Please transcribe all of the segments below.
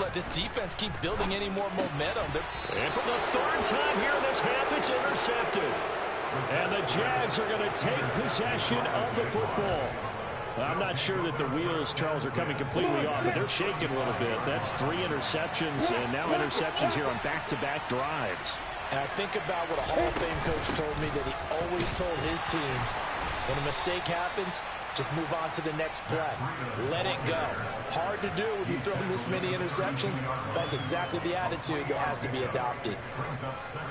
let this defense keep building any more momentum. And for the third time here in this half, it's intercepted. And the Jags are going to take possession of the football. I'm not sure that the wheels, Charles, are coming completely off, but they're shaking a little bit. That's 3 interceptions, and now interceptions here on back-to-back drives. And I think about what a Hall of Fame coach told me that he always told his teams, when a mistake happens, just move on to the next play. Let it go. Hard to do when you throw this many interceptions. That's exactly the attitude that has to be adopted.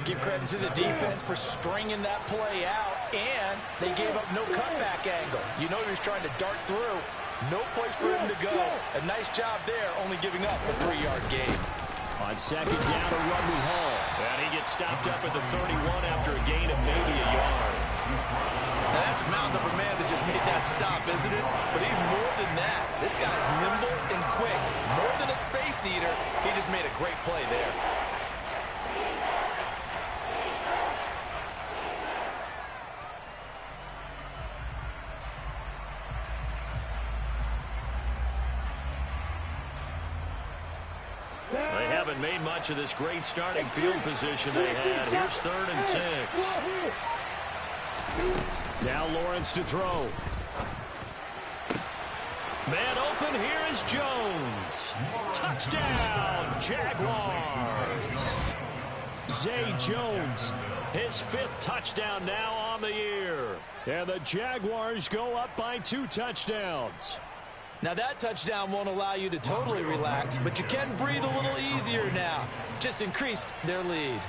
Give credit to the defense for stringing that play out, and they gave up no cutback angle. You know he was trying to dart through. No place for him to go. A nice job there, only giving up a 3-yard gain. On second down, a run with Hall. And he gets stopped up at the 31 after a gain of maybe a yard. Now that's a mountain of a man that just made that stop, isn't it? But he's more than that. This guy's nimble and quick. More than a space eater, he just made a great play there. They haven't made much of this great starting field position they had. Here's 3rd and 6. Now Lawrence to throw. Man open, here is Jones. Touchdown, Jaguars. Zay Jones, his 5th touchdown now on the year. And the Jaguars go up by 2 touchdowns. Now that touchdown won't allow you to totally relax, but you can breathe a little easier now. Just increased their lead.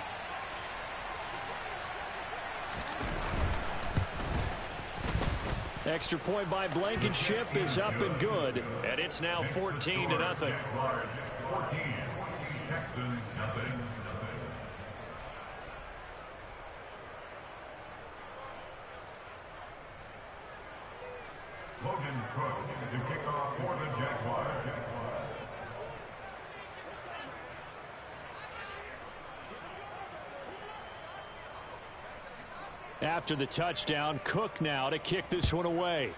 Extra point by Blankenship is up and good, and it's now 14-0. 14, Texans, nothing. Logan Cook to kick off for the Jaguars. After the touchdown, Cook now to kick this one away.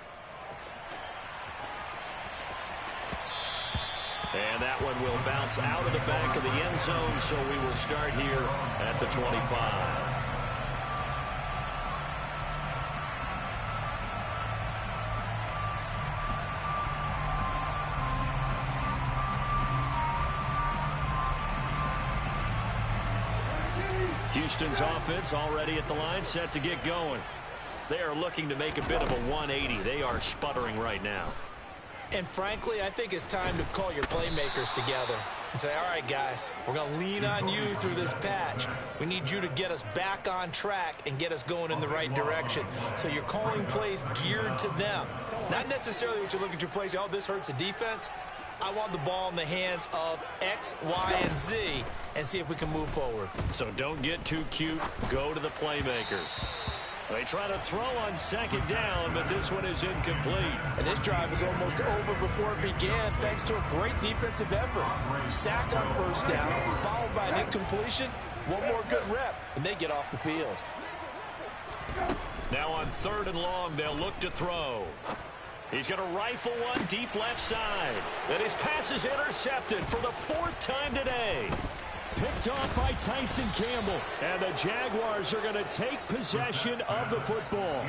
And that one will bounce out of the back of the end zone, so we will start here at the 25. Houston's offense already at the line, set to get going. They are looking to make a bit of a 180. They are sputtering right now. And frankly, I think it's time to call your playmakers together and say, all right, guys, we're going to lean on you through this patch. We need you to get us back on track and get us going in the right direction. So you're calling plays geared to them. Not necessarily what you look at your plays, oh, this hurts the defense. I want the ball in the hands of X, Y, and Z and see if we can move forward. So don't get too cute. Go to the playmakers. They try to throw on second down, but this one is incomplete. And this drive was almost over before it began thanks to a great defensive effort. Sack on first down, followed by an incompletion. One more good rep, and they get off the field. Now on 3rd and long, they'll look to throw. He's going to rifle one deep left side. And his pass is intercepted for the 4th time today. Picked off by Tyson Campbell. And the Jaguars are going to take possession of the football.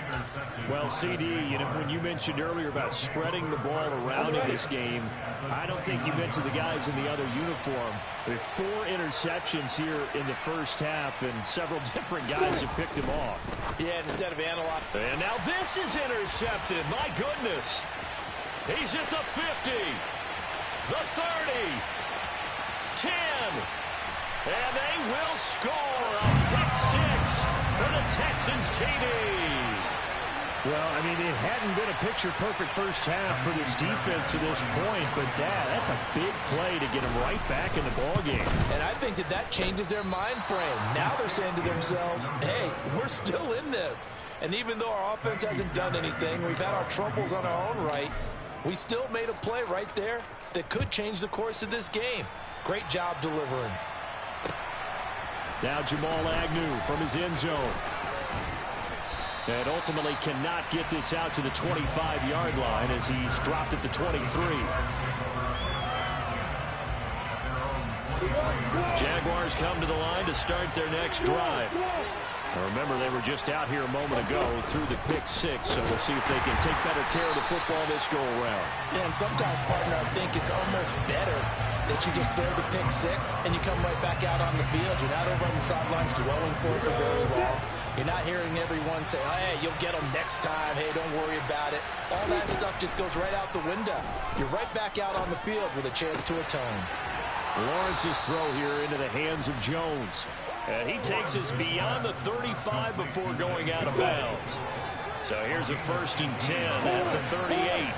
Well, CD, you know, when you mentioned earlier about spreading the ball around in this game, I don't think you mentioned the guys in the other uniform. With 4 interceptions here in the first half, and several different guys have picked them off. Yeah, instead of analyzing. And now this is intercepted. My goodness. He's at the 50, the 30, 10. And they will score a pick 6 for the Texans TD. Well, I mean, it hadn't been a picture-perfect first half for this defense to this point, but that's a big play to get them right back in the ballgame. And I think that changes their mind frame. Now they're saying to themselves, hey, we're still in this. And even though our offense hasn't done anything, we've had our troubles on our own right, we still made a play right there that could change the course of this game. Great job delivering. Now Jamal Agnew from his end zone. And ultimately cannot get this out to the 25-yard line as he's dropped at the 23. Jaguars come to the line to start their next drive. Remember, they were just out here a moment ago through the pick six, so we'll see if they can take better care of the football this go-around. Yeah, and sometimes, partner, I think it's almost better that you just throw the pick six and you come right back out on the field. You're not over on the sidelines dwelling for it for very long. You're not hearing everyone say, oh, hey, you'll get them next time. Hey, don't worry about it. All that stuff just goes right out the window. You're right back out on the field with a chance to atone. Lawrence's throw here into the hands of Jones. And he takes us beyond the 35 before going out of bounds. So here's a 1st and 10 at the 38.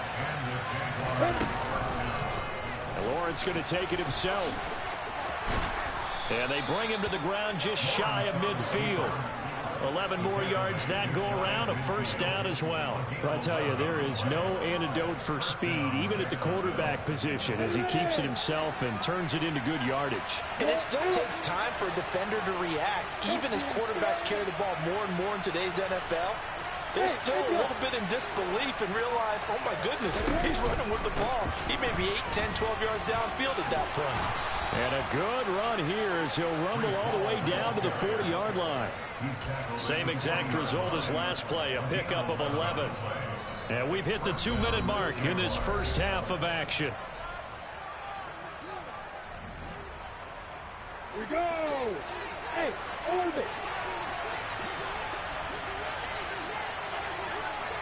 And Lawrence going to take it himself. And they bring him to the ground just shy of midfield. 11 more yards that go around, a 1st down as well. I tell you, there is no antidote for speed, even at the quarterback position, as he keeps it himself and turns it into good yardage. And it still takes time for a defender to react. Even as quarterbacks carry the ball more and more in today's NFL, they're still a little bit in disbelief and realize, oh my goodness, he's running with the ball. He may be 8, 10, 12 yards downfield at that point. And a good run here as he'll rumble all the way down to the 40-yard line. Same exact result as last play, a pickup of 11. And we've hit the 2-minute mark in this first half of action. We go! Hey, orbit!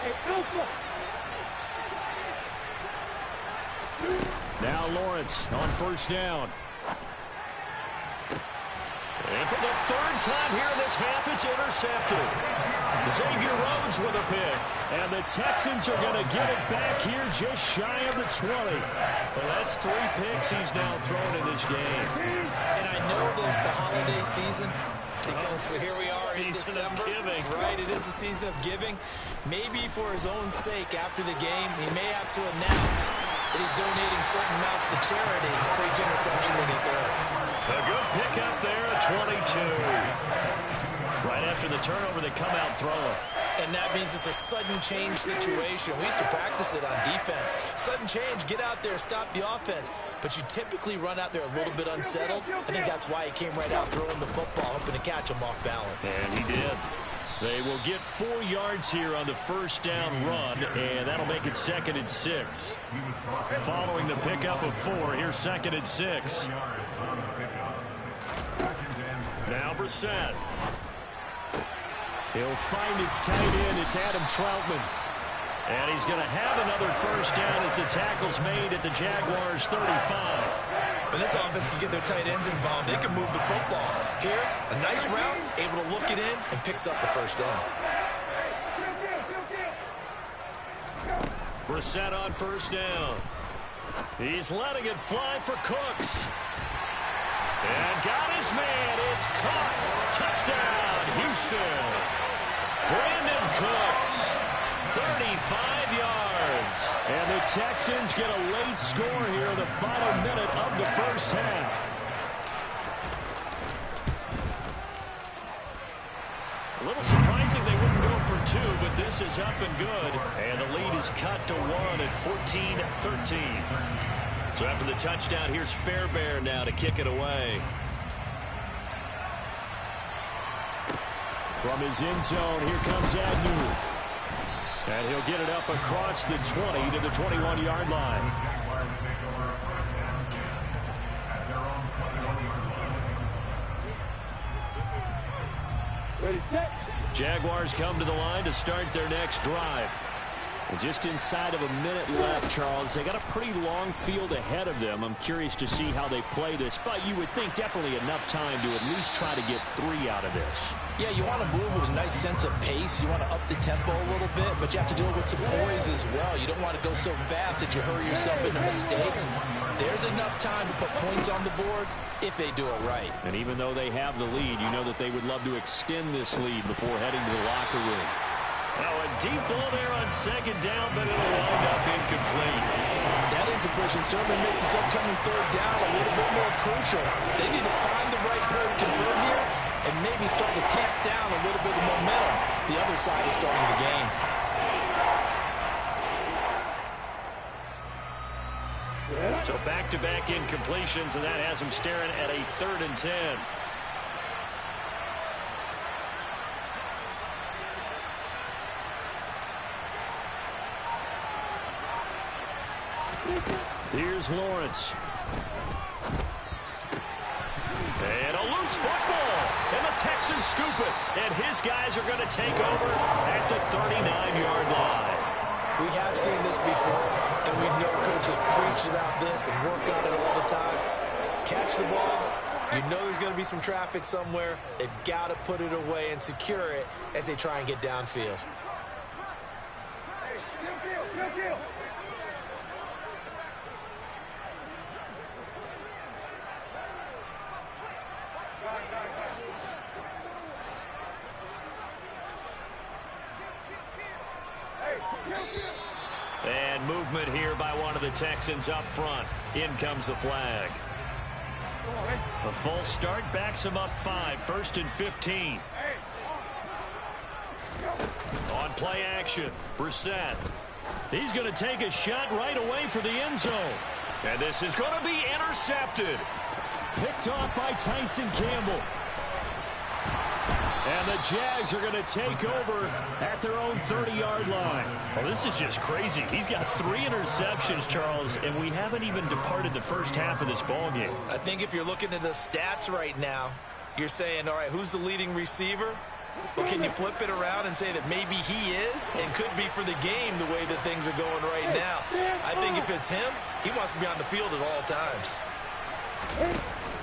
Hey, Alpha! Now Lawrence on 1st down. And for the 3rd time here in this half, it's intercepted. Xavier Rhodes with a pick. And the Texans are going to get it back here just shy of the 20. Well, that's 3 picks he's now thrown in this game. And I know this, the holiday season, because here we are in December. Right, it is a season of giving. Maybe for his own sake after the game, he may have to announce that he's donating certain amounts to charity for each interception that he throws. A good pick up there at 22. Right after the turnover, they come out throwing. And that means it's a sudden change situation. We used to practice it on defense. Sudden change, get out there, stop the offense. But you typically run out there a little bit unsettled. I think that's why he came right out throwing the football, hoping to catch him off balance. And he did. They will get 4 yards here on the 1st down run, and that'll make it 2nd and 6. Following the pickup of 4, here's 2nd and 6. Now Brissett. He'll find its tight end. It's Adam Troutman. And he's going to have another 1st down as the tackle's made at the Jaguars' 35. When this offense can get their tight ends involved, they can move the football. Here, a nice route, able to look it in, and picks up the 1st down. Brissett on 1st down. He's letting it fly for Cooks. And got his man. It's caught. Touchdown, Houston. Brandon Cooks, 35 yards. And the Texans get a late score here in the final minute of the 1st half. A little surprising they wouldn't go for 2, but this is up and good. And the lead is cut to 1 at 14-13. So after the touchdown, here's Fairbairn now to kick it away. From his end zone, here comes Agnew. And he'll get it up across the 20 to the 21-yard line. Ready, set. Jaguars come to the line to start their next drive. And just inside of a minute left, Charles. They got a pretty long field ahead of them. I'm curious to see how they play this, but you would think definitely enough time to at least try to get 3 out of this. Yeah, you want to move with a nice sense of pace. You want to up the tempo a little bit, but you have to do it with some poise as well. You don't want to go so fast that you hurry yourself into mistakes. There's enough time to put points on the board if they do it right. And even though they have the lead, you know that they would love to extend this lead before heading to the locker room. Oh, a deep ball there on 2nd down, but it'll wind up incomplete. That incompletion certainly makes this upcoming 3rd down a little bit more crucial. They need to find the right play to convert here and maybe start to tamp down a little bit of momentum. The other side is starting to gain. So back-to-back incompletions, and that has him staring at a 3rd and 10. Here's Lawrence. And a loose football. And the Texans scoop it. And his guys are going to take over at the 39-yard line. We have seen this before, and we know coaches preach about this and work on it all the time. Catch the ball. You know there's going to be some traffic somewhere. They've got to put it away and secure it as they try and get downfield. And movement here by one of the Texans up front. In comes the flag. A false start backs him up 5. 1st and 15. On play action, Brissett. He's going to take a shot right away for the end zone. And this is going to be intercepted. Picked off by Tyson Campbell. And the Jags are going to take over at their own 30-yard line. Well, this is just crazy. He's got 3 interceptions, Charles, and we haven't even departed the first half of this ballgame. I think if you're looking at the stats right now, you're saying, all right, who's the leading receiver? Well, can you flip it around and say that maybe he is and could be for the game the way that things are going right now? I think if it's him, he wants to be on the field at all times.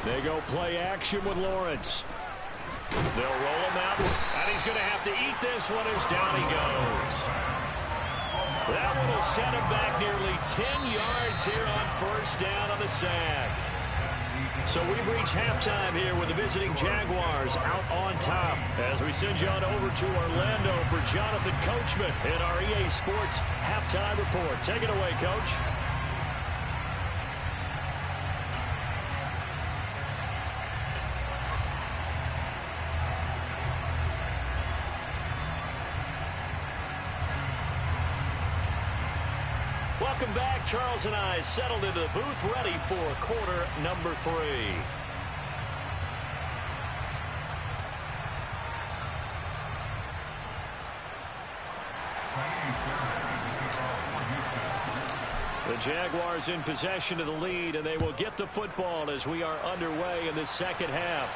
They go play action with Lawrence. They'll roll him out, and he's going to have to eat this one as down he goes. That one will set him back nearly 10 yards here on 1st down on the sack. So we've reached halftime here with the visiting Jaguars out on top as we send you on over to Orlando for Jonathan Coachman in our EA Sports Halftime Report. Take it away, Coach. Welcome back. Charles and I settled into the booth, ready for quarter number 3. The Jaguars in possession of the lead, and they will get the football as we are underway in the second half.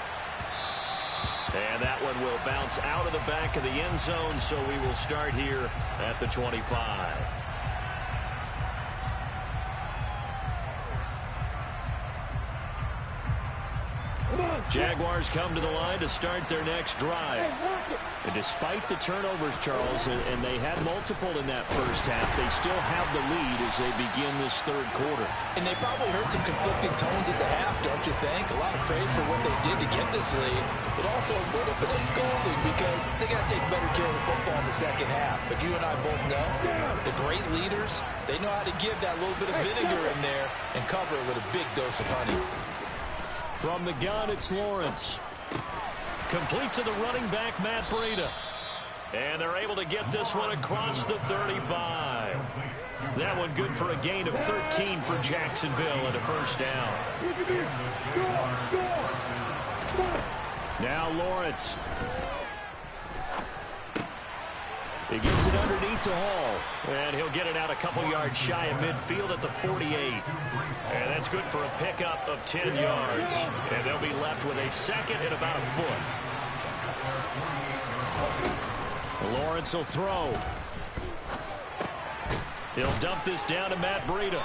And that one will bounce out of the back of the end zone, so we will start here at the 25. Jaguars come to the line to start their next drive. And despite the turnovers, Charles, and they had multiple in that first half, they still have the lead as they begin this 3rd quarter. And they probably heard some conflicting tones at the half, don't you think? A lot of praise for what they did to get this lead, but also a little bit of scolding because they got to take better care of the football in the second half. But you and I both know the great leaders, they know how to give that little bit of vinegar in there and cover it with a big dose of honey. From the gun, it's Lawrence. Complete to the running back, Matt Breida. And they're able to get this one across the 35. That one good for a gain of 13 for Jacksonville and a 1st down. Now Lawrence. He gets it underneath to Hall. And he'll get it out a couple yards shy of midfield at the 48. And that's good for a pickup of 10 yards. And they'll be left with a 2nd and about a foot. Lawrence will throw. He'll dump this down to Matt Breida.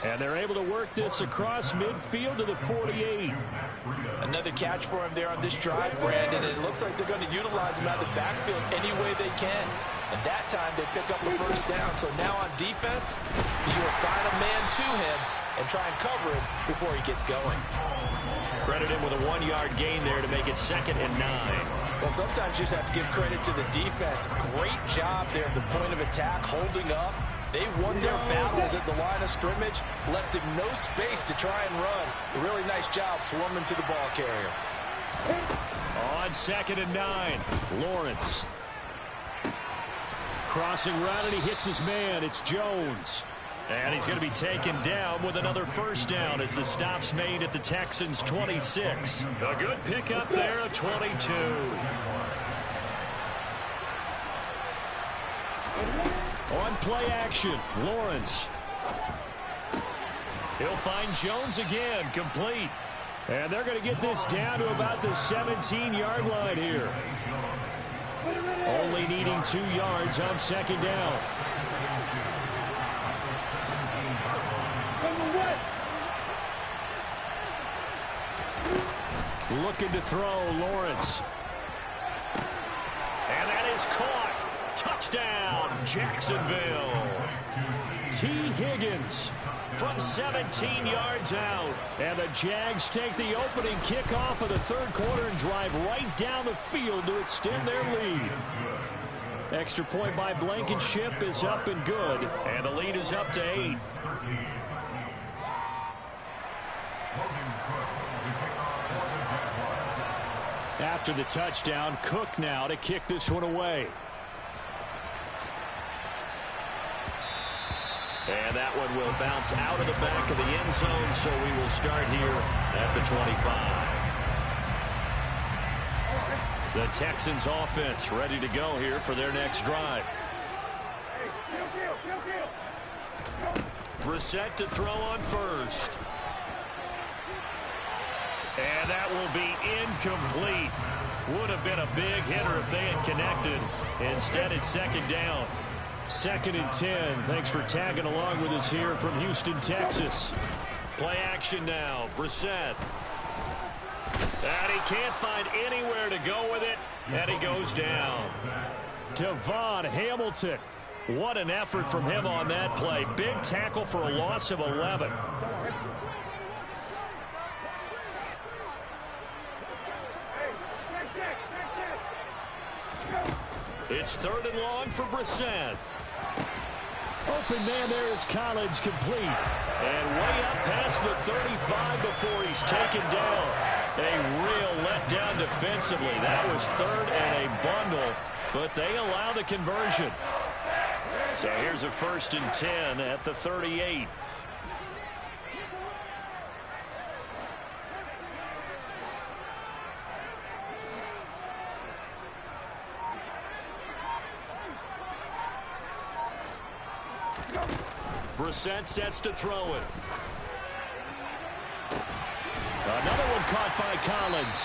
And they're able to work this across midfield to the 48. Another catch for him there on this drive, Brandon. And it looks like they're going to utilize him out of the backfield any way they can. And that time they pick up the 1st down. So now on defense, you assign a man to him and try and cover him before he gets going. Credit him with a 1-yard gain there to make it 2nd and 9. Well, sometimes you just have to give credit to the defense. Great job there at the point of attack, holding up. They won their battles at the line of scrimmage, left him no space to try and run. A really nice job swarming to the ball carrier. On 2nd and 9, Lawrence. Crossing route, and he hits his man. It's Jones. And he's going to be taken down with another first down as the stop's made at the Texans' 26. A good pickup there of 22. On play action, Lawrence. He'll find Jones again, complete. And they're going to get this down to about the 17-yard line here. Only needing 2 yards on second down. Looking to throw, Lawrence. And that is caught. Touchdown, Jacksonville. T. Higgins from 17 yards out. And the Jags take the opening kickoff of the third quarter and drive right down the field to extend their lead. Extra point by Blankenship is up and good. And the lead is up to 8. After the touchdown, Cook now to kick this one away. And that one will bounce out of the back of the end zone, so we will start here at the 25. The Texans offense ready to go here for their next drive. Brissett to throw on first. And that will be incomplete. Would have been a big hitter if they had connected. Instead, it's second down. 2nd and 10. Thanks for tagging along with us here from Houston, Texas. Play action now. Brissett. And he can't find anywhere to go with it. And he goes down. Devon Hamilton. What an effort from him on that play. Big tackle for a loss of 11. It's 3rd and long for Brissett. Open man there is Collins, complete. And way up past the 35 before he's taken down. A real letdown defensively. That was 3rd and a bundle, but they allow the conversion. So here's a 1st and 10 at the 38. Brissett sets to throw it. Another one caught by Collins.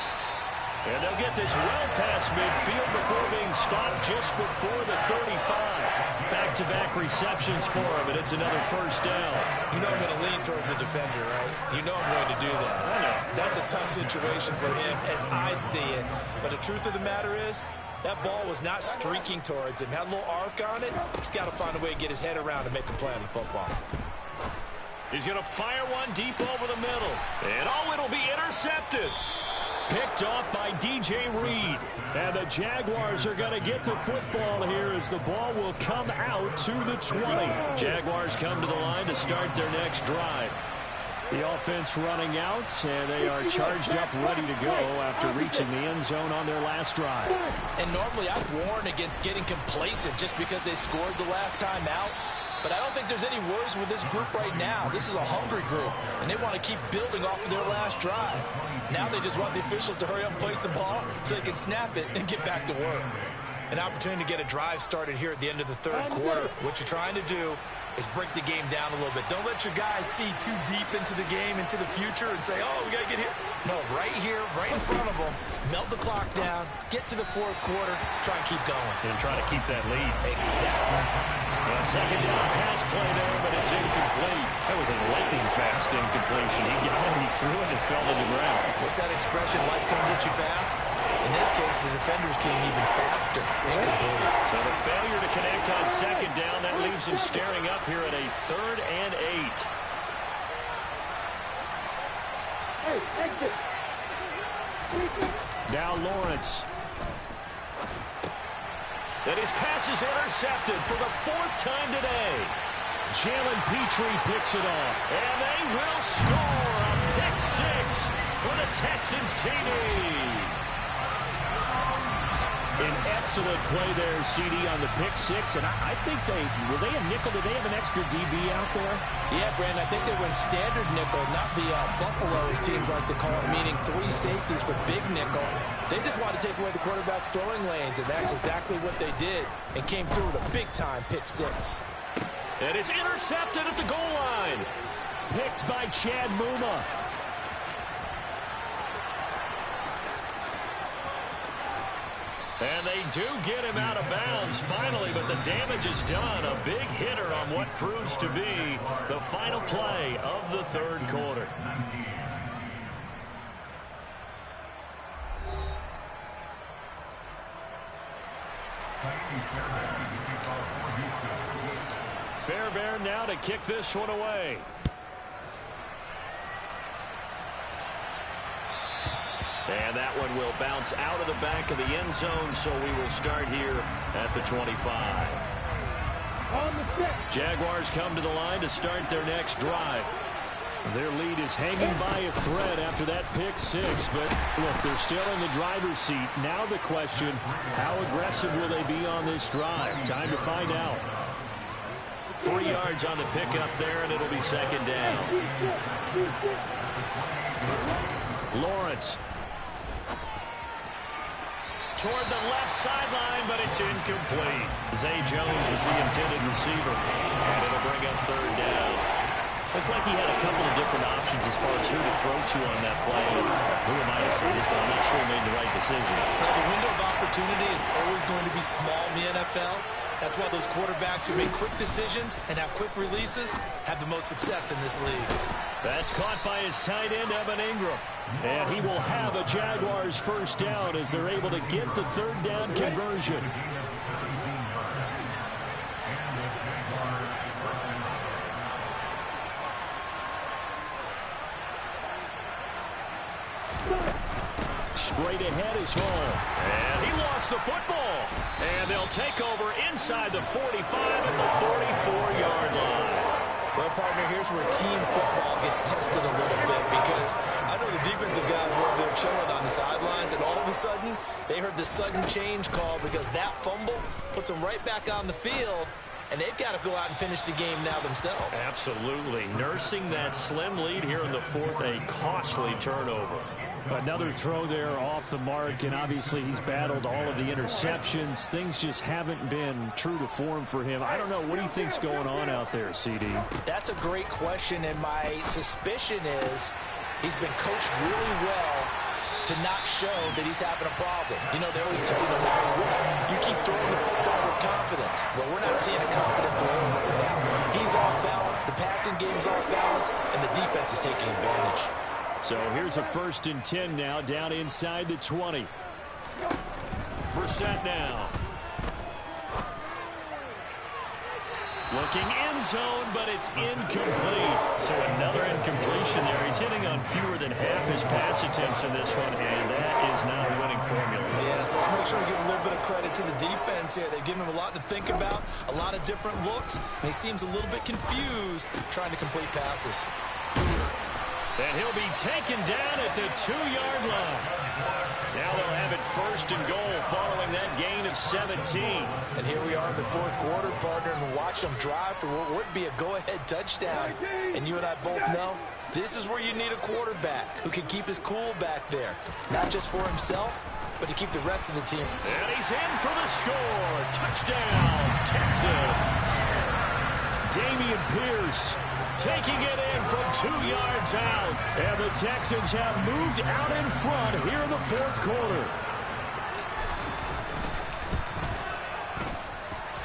And they'll get this well past midfield before being stopped just before the 35. Back-to-back receptions for him, and it's another first down. You know I'm going to lean towards the defender, right? You know I'm going to do that. I know. That's a tough situation for him as I see it. But the truth of the matter is, that ball was not streaking towards him. Had a little arc on it. He's got to find a way to get his head around and make a play on the football. He's going to fire one deep over the middle. And oh, it'll be intercepted. Picked off by DJ Reed. And the Jaguars are going to get the football here as the ball will come out to the 20. Jaguars come to the line to start their next drive. The offense running out, and they are charged up, ready to go after reaching the end zone on their last drive. And normally I'd warn against getting complacent just because they scored the last time out. But I don't think there's any worries with this group right now. This is a hungry group, and they want to keep building off of their last drive. Now they just want the officials to hurry up and place the ball so they can snap it and get back to work. An opportunity to get a drive started here at the end of the third quarter. What you're trying to do is break the game down a little bit. Don't let your guys see too deep into the game, into the future, and say, oh, we got to get here. No, right here, right in front of them, melt the clock down, get to the fourth quarter, try and keep going. And try to keep that lead. Exactly. A second down pass play there, but it's incomplete. That was a lightning-fast incompletion. He got it, he threw it, and it fell to the ground. What's that expression, light comes at you fast? In this case, the defenders came even faster. Incomplete. So the failure to connect on second down, that leaves him staring up here at a 3rd and 8. Hey, exit. Now Lawrence. And his pass is intercepted for the 4th time today. Jalen Petrie picks it off. And they will score a pick 6 for the Texans TD. An excellent play there, CD, on the pick six. And I think were they a nickel? Did they have an extra DB out there? Yeah, Brandon, I think they went standard nickel, not the Buffalo, as teams like to call it, meaning 3 safeties for big nickel. They just wanted to take away the quarterback's throwing lanes, and that's exactly what they did, and came through with a big-time pick six. And it's intercepted at the goal line. Picked by Chad Muma. And they do get him out of bounds finally, but the damage is done. A big hitter on what proves to be the final play of the third quarter. Fairbairn now to kick this one away. And that one will bounce out of the back of the end zone, so we will start here at the 25. Jaguars come to the line to start their next drive. Their lead is hanging by a thread after that pick six, but look, they're still in the driver's seat. Now the question, how aggressive will they be on this drive? Time to find out. 3 yards on the pickup there, and it'll be second down. Lawrence. Toward the left sideline, but it's incomplete. Zay Jones was the intended receiver, and it'll bring up third down. Looked like he had a couple of different options as far as who to throw to on that play. Who am I to say this, but I'm not sure he made the right decision. Well, the window of opportunity is always going to be small in the NFL. That's why those quarterbacks who make quick decisions and have quick releases have the most success in this league. That's caught by his tight end, Evan Ingram. And he will have a Jaguars first down as they're able to get the third down conversion. Straight ahead is Hall. And he lost the football. And they'll take over inside the 45 at the 44-yard line. Well, partner, here's where team football gets tested a little bit, because I know the defensive guys were up there chilling on the sidelines, and all of a sudden, they heard the sudden change call because that fumble puts them right back on the field, and they've got to go out and finish the game now themselves. Absolutely. Nursing that slim lead here in the fourth, a costly turnover. Another throw there off the mark, and obviously he's battled all of the interceptions. Things just haven't been true to form for him. I don't know. What do you think's going on out there, CD? That's a great question, and my suspicion is he's been coached really well to not show that he's having a problem. You know, they always tell you no matter what, you keep throwing the football with confidence. Well, we're not seeing a confident thrower right now. He's off balance, the passing game's off balance, and the defense is taking advantage. So here's a 1st and 10 now, down inside the 20. Brissett now. Looking end zone, but it's incomplete. So another incompletion there. He's hitting on fewer than half his pass attempts in this one, and that is not a winning formula. Yes, let's make sure we give a little bit of credit to the defense here. They've given him a lot to think about, a lot of different looks, and he seems a little bit confused trying to complete passes. And he'll be taken down at the 2-yard line. Now they'll have it 1st and goal following that gain of 17. And here we are in the fourth quarter, partner, and watch them drive for what would be a go-ahead touchdown. And you and I both know this is where you need a quarterback who can keep his cool back there. Not just for himself, but to keep the rest of the team. And he's in for the score. Touchdown, Texans. Dameon Pierce taking it in from 2 yards out. And the Texans have moved out in front here in the fourth quarter.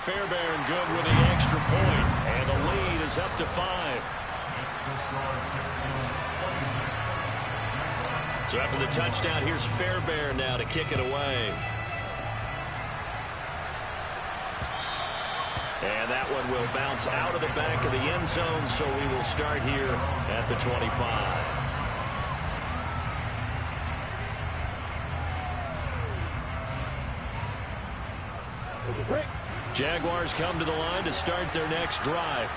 Fairbairn good with the extra point. And the lead is up to 5. So after the touchdown, here's Fairbairn now to kick it away. And that one will bounce out of the back of the end zone, so we will start here at the 25. Jaguars come to the line to start their next drive.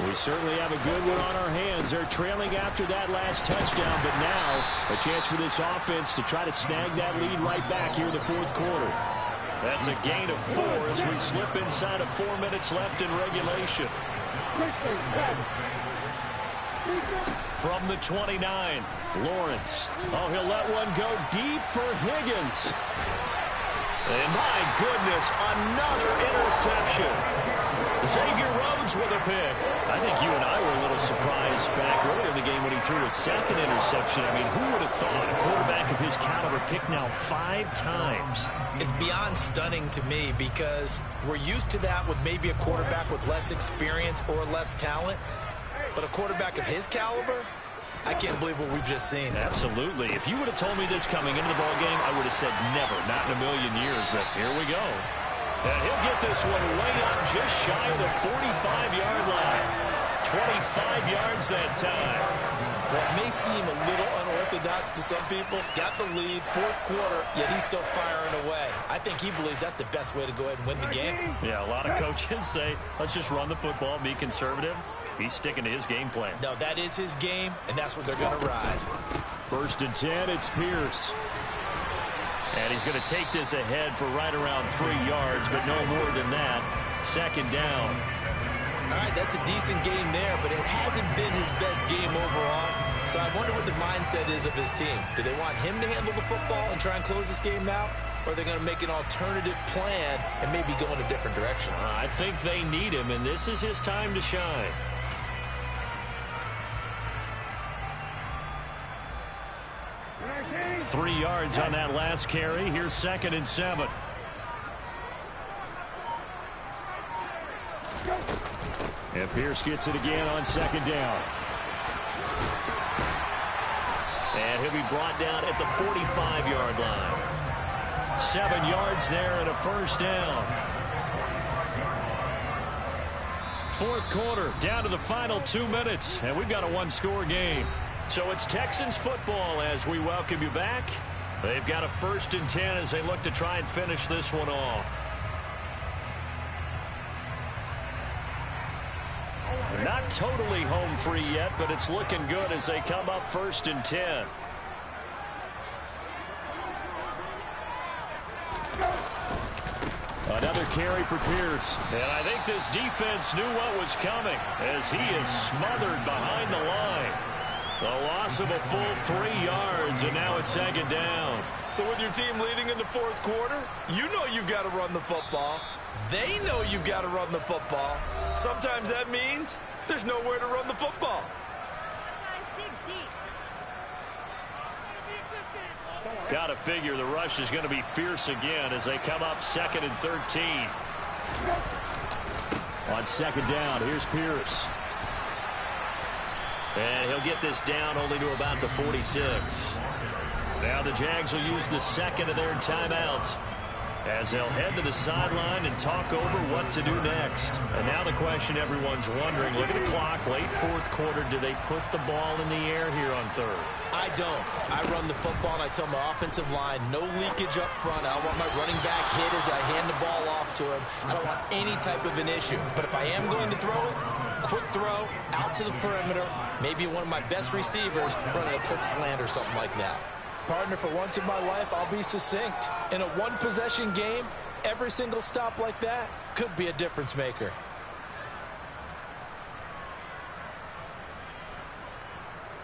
We certainly have a good one on our hands. They're trailing after that last touchdown, but now a chance for this offense to try to snag that lead right back here in the fourth quarter. That's a gain of 4 as we slip inside of 4 minutes left in regulation. From the 29, Lawrence. Oh, he'll let one go deep for Higgins. And my goodness, another interception. Xavier Rhodes with a pick. I think you and I were a little surprised back earlier in the game when he threw a second interception. I mean, who would have thought a quarterback of his caliber picked now 5 times? It's beyond stunning to me because we're used to that with maybe a quarterback with less experience or less talent. But a quarterback of his caliber, I can't believe what we've just seen. Absolutely. If you would have told me this coming into the ballgame, I would have said never, not in a million years. But here we go. And he'll get this one way up just shy of the 45-yard line. 25 yards that time. Well, it may seem a little unorthodox to some people. Got the lead, 4th quarter, yet he's still firing away. I think he believes that's the best way to go ahead and win the game. Yeah, a lot of coaches say, let's just run the football, be conservative. He's sticking to his game plan. No, that is his game, and that's what they're going to ride. 1st and 10, it's Pierce. And he's going to take this ahead for right around 3 yards, but no more than that. 2nd down. All right, that's a decent game there, but it hasn't been his best game overall. So I wonder what the mindset is of his team. Do they want him to handle the football and try and close this game out? Or are they going to make an alternative plan and maybe go in a different direction? I think they need him, and this is his time to shine. Nice. 3 yards on that last carry. Here's 2nd and 7. And Pierce gets it again on 2nd down. And he'll be brought down at the 45-yard line. 7 yards there and a 1st down. 4th quarter, down to the final 2 minutes, and we've got a 1-score game. So it's Texans football as we welcome you back. They've got a 1st and 10 as they look to try and finish this one off. Not totally home free yet, but it's looking good as they come up 1st and 10. Another carry for Pierce. And I think this defense knew what was coming as he is smothered behind the line. The loss of a full 3 yards, and now it's 2nd down. So with your team leading in the 4th quarter, you know you've got to run the football. They know you've got to run the football. Sometimes that means there's nowhere to run the football. Got to figure the rush is going to be fierce again as they come up 2nd and 13. On 2nd down, here's Pierce. And he'll get this down only to about the 46. Now the Jags will use the 2nd of their timeouts as they'll head to the sideline and talk over what to do next. And now the question everyone's wondering, look at the clock, late 4th quarter, do they put the ball in the air here on 3rd? I don't. I run the football and I tell my offensive line, no leakage up front. I don't want my running back hit as I hand the ball off to him. I don't want any type of an issue. But if I am going to throw it, quick throw, out to the perimeter, maybe one of my best receivers running a quick slant or something like that. Partner, for once in my life, I'll be succinct. In a one-possession game, every single stop like that could be a difference maker.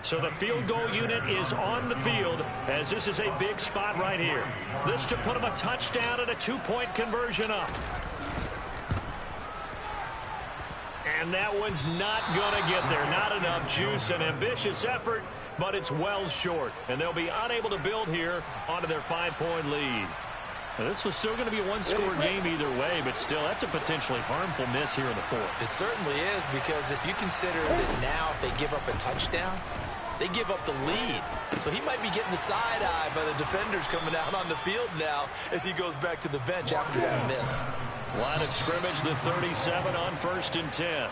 So the field goal unit is on the field as this is a big spot right here. This to put them a touchdown and a 2-point conversion up. And that one's not going to get there. Not enough juice. An ambitious effort, but it's well short. And they'll be unable to build here onto their 5-point lead. Now, this was still going to be a 1-score game either way, but still, that's a potentially harmful miss here in the 4th. It certainly is, because if you consider that now if they give up a touchdown, they give up the lead. So he might be getting the side eye by the defenders coming out on the field now as he goes back to the bench after that miss. Line of scrimmage, the 37 on 1st and 10.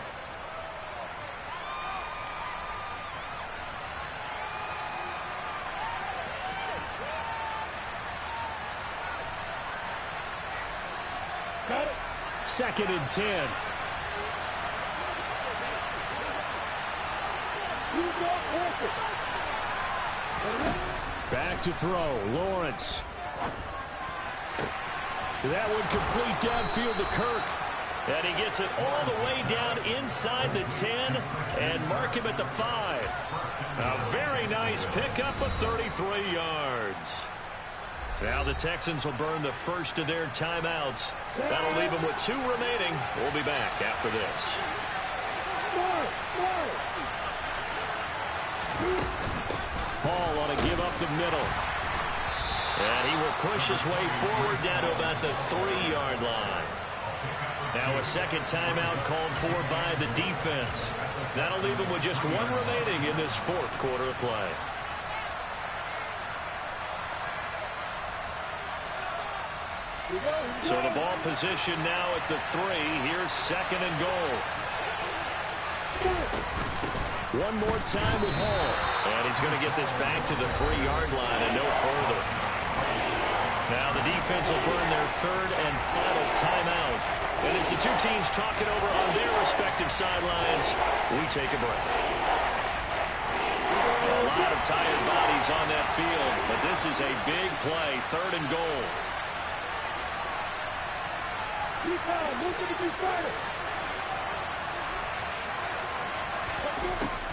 Got it. 2nd and 10. Back to throw, Lawrence. That one complete downfield to Kirk. And he gets it all the way down inside the 10 and mark him at the 5. A very nice pickup of 33 yards. Now the Texans will burn the first of their timeouts. That'll leave them with 2 remaining. We'll be back after this. Hall on a give up the middle. And he will push his way forward down to about the 3-yard line. Now a second timeout called for by the defense. That'll leave him with just 1 remaining in this 4th quarter of play. So the ball position now at the 3. Here's 2nd and goal. One more time with Hall. And he's going to get this back to the 3-yard line and no further. Now the defense will burn their 3rd and final timeout. And as the 2 teams talk it over on their respective sidelines, we take a break. A lot of tired bodies on that field, but this is a big play, 3rd and goal.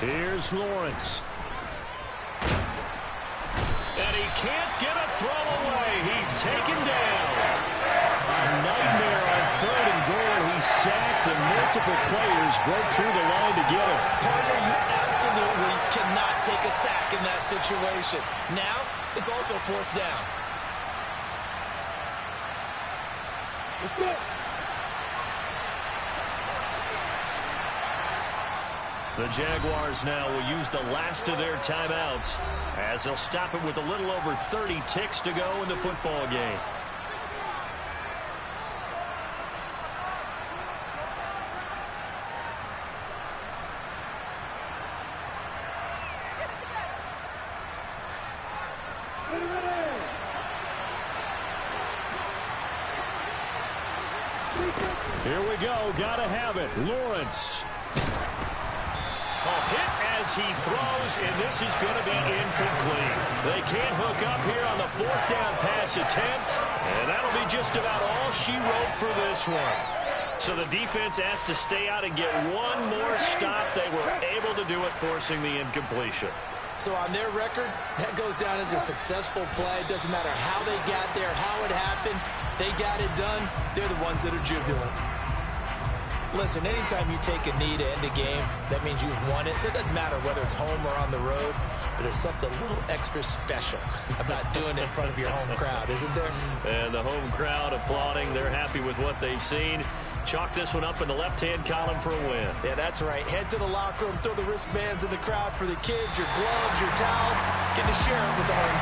Here's Lawrence. And he can't get a throw away. He's taken down. A nightmare on 3rd and goal. He's sacked and multiple players broke through the line to get him. Partner, you absolutely cannot take a sack in that situation. Now, it's also 4th down. That's it. The Jaguars now will use the last of their timeouts as they'll stop it with a little over 30 ticks to go in the football game. Here we go. Gotta have it. Lawrence. Hit as he throws, and this is going to be incomplete. They can't hook up here on the 4th down pass attempt, and that'll be just about all she wrote for this one. So the defense has to stay out and get 1 more stop. They were able to do it, forcing the incompletion. So on their record, that goes down as a successful play. It doesn't matter how they got there, how it happened. They got it done. They're the ones that are jubilant. Listen, anytime you take a knee to end a game, that means you've won it. So it doesn't matter whether it's home or on the road, but there's something a little extra special about doing it in front of your home crowd, isn't there? And the home crowd applauding. They're happy with what they've seen. Chalk this one up in the left-hand column for a win. Yeah, that's right. Head to the locker room, throw the wristbands in the crowd for the kids, your gloves, your towels. Get to share it with the home team.